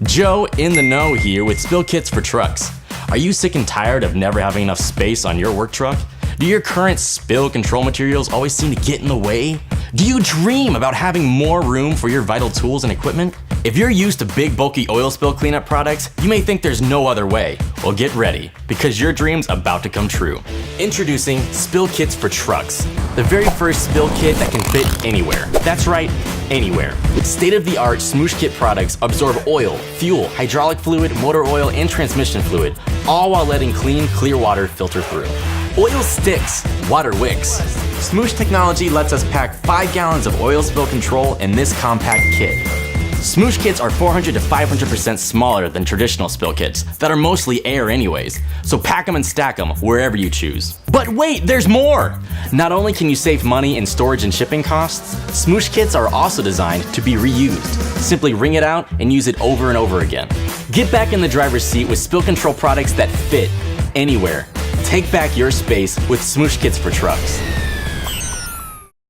Joe in the know here with SpillKits for trucks. Are you sick and tired of never having enough space on your work truck? Do your current spill control materials always seem to get in the way? Do you dream about having more room for your vital tools and equipment? If you're used to big bulky oil spill cleanup products, you may think there's no other way. Well, get ready, because your dream's about to come true. Introducing SpillKits for trucks, the very first spill kit that can fit anywhere. That's right, anywhere. State-of-the-art SmooshKit products absorb oil, fuel, hydraulic fluid, motor oil, and transmission fluid, all while letting clean, clear water filter through. Oil sticks, water wicks. Smoosh technology lets us pack 5 gallons of oil spill control in this compact kit. SmooshKits are 400 to 500% smaller than traditional spill kits that are mostly air anyways, so pack them and stack them wherever you choose. But wait, there's more! Not only can you save money in storage and shipping costs, SmooshKits are also designed to be reused. Simply wring it out and use it over and over again. Get back in the driver's seat with spill control products that fit anywhere. Take back your space with SmooshKits for trucks.